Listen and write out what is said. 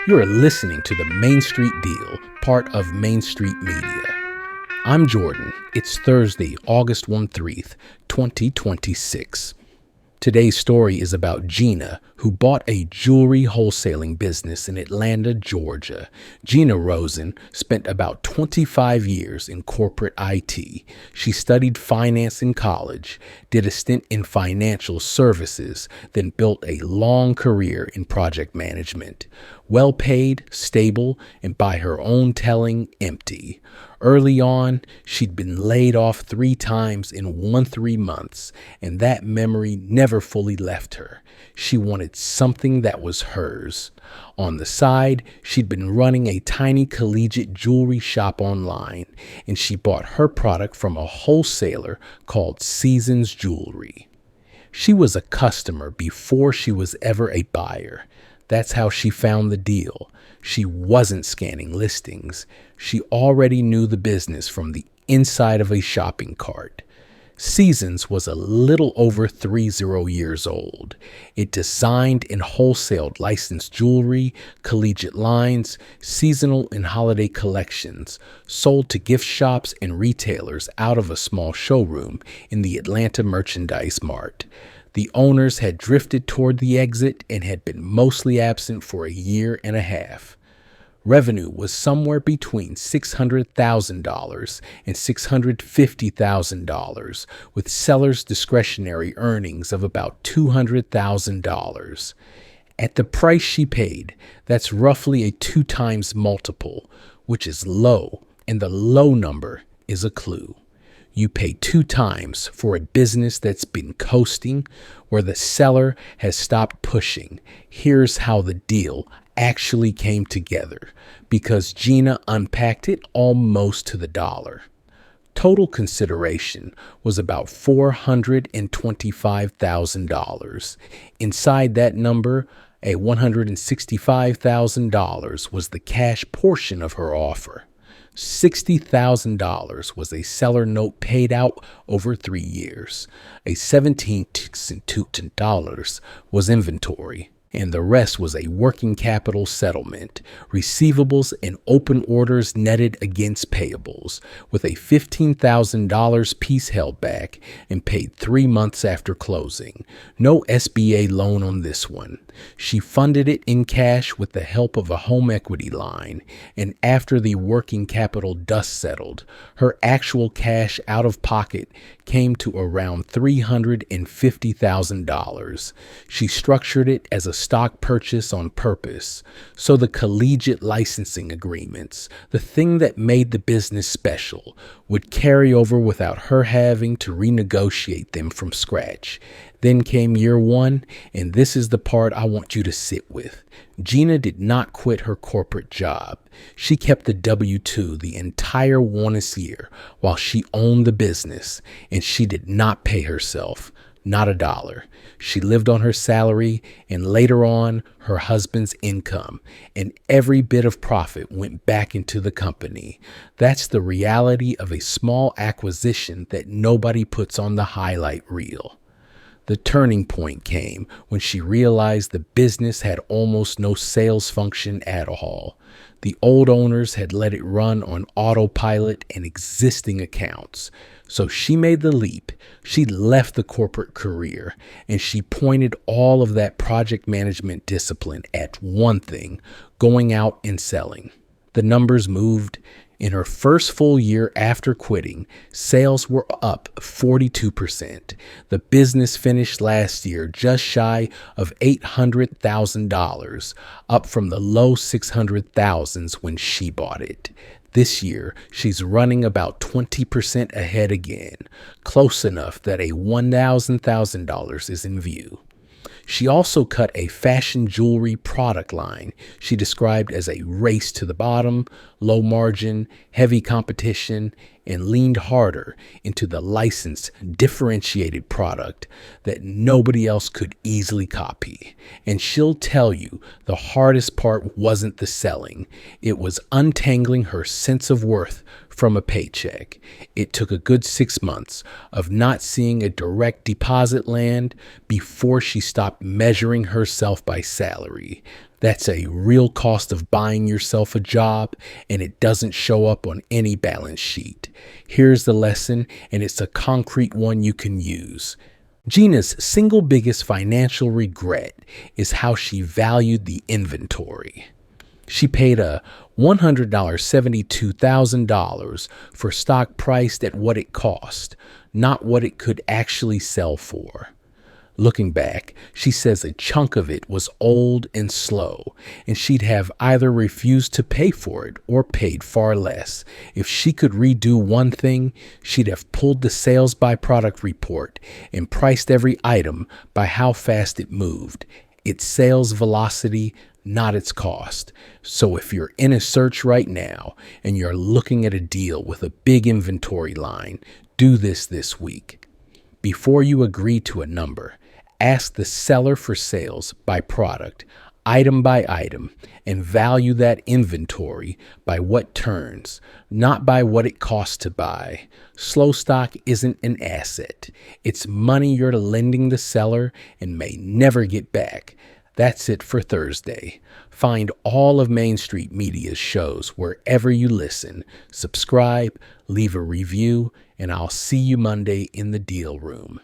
You are listening to the Main Street Deal, part of Main Street Media. I'm Jordan. It's Thursday, August 13th, 2026. Today's story is about Gina, who bought a jewelry wholesaling business in Atlanta, Georgia. Gina Rosen spent about 25 years in corporate IT. She studied finance in college, did a stint in financial services, then built a long career in project management. Well paid, stable, and by her own telling, empty. Early on, she'd been laid off 3 times in 3 months, and that memory never fully left her. She wanted something that was hers. On the side, she'd been running a tiny collegiate jewelry shop online, and she bought her product from a wholesaler called Seasons Jewelry. She was a customer before she was ever a buyer. That's how she found the deal. She wasn't scanning listings. She already knew the business from the inside of a shopping cart. Seasons was a little over 30 years old. It designed and wholesaled licensed jewelry, collegiate lines, seasonal and holiday collections, sold to gift shops and retailers out of a small showroom in the Atlanta Merchandise Mart. The owners had drifted toward the exit and had been mostly absent for a year and a half. Revenue was somewhere between $600,000 and $650,000, with sellers' discretionary earnings of about $200,000. At the price she paid, that's roughly a 2 times multiple, which is low, and the low number is a clue. You pay 2 times for a business that's been coasting, where the seller has stopped pushing. Here's how the deal actually came together, because Gina unpacked it almost to the dollar. Total consideration was about $425,000. Inside that number, a $165,000 was the cash portion of her offer. $60,000 was a seller note paid out over 3 years. A $17,000 was inventory, and the rest was a working capital settlement, receivables and open orders netted against payables, with a $15,000 piece held back and paid 3 months after closing. No SBA loan on this one. She funded it in cash with the help of a home equity line, and after the working capital dust settled, her actual cash out of pocket came to around $350,000. She structured it as a stock purchase on purpose, so the collegiate licensing agreements, the thing that made the business special, would carry over without her having to renegotiate them from scratch. Then came year 1, and this is the part I want you to sit with. Gina did not quit her corporate job. She kept the W-2 the entire bonus year while she owned the business, and she did not pay herself, not a dollar. She lived on her salary and later on her husband's income, and every bit of profit went back into the company. That's the reality of a small acquisition that nobody puts on the highlight reel. The turning point came when she realized the business had almost no sales function at all. The old owners had let it run on autopilot and existing accounts. So she made the leap. She left the corporate career, and she pointed all of that project management discipline at one thing: going out and selling. The numbers moved. In her first full year after quitting, sales were up 42%. The business finished last year just shy of $800,000, up from the low $600,000s when she bought it. This year, she's running about 20% ahead again, close enough that a $1,000 is in view. She also cut a fashion jewelry product line she described as a race to the bottom, low margin, heavy competition, and leaned harder into the licensed, differentiated product that nobody else could easily copy. And she'll tell you the hardest part wasn't the selling. It was untangling her sense of worth from a paycheck. It took a good 6 months of not seeing a direct deposit land before she stopped measuring herself by salary. That's a real cost of buying yourself a job, and it doesn't show up on any balance sheet. Here's the lesson, and it's a concrete one you can use. Gina's single biggest financial regret is how she valued the inventory. She paid a $100 $72,000 for stock priced at what it cost, not what it could actually sell for. Looking back, she says a chunk of it was old and slow, and she'd have either refused to pay for it or paid far less. If she could redo one thing, she'd have pulled the sales by product report and priced every item by how fast it moved. Its sales velocity, not its cost. So if you're in a search right now and you're looking at a deal with a big inventory line, do this week. Before you agree to a number, ask the seller for sales by product, item by item, and value that inventory by what turns, not by what it costs to buy. Slow stock isn't an asset. It's money you're lending the seller and may never get back. That's it for Thursday. Find all of Main Street Media's shows wherever you listen. Subscribe, leave a review, and I'll see you Monday in the deal room.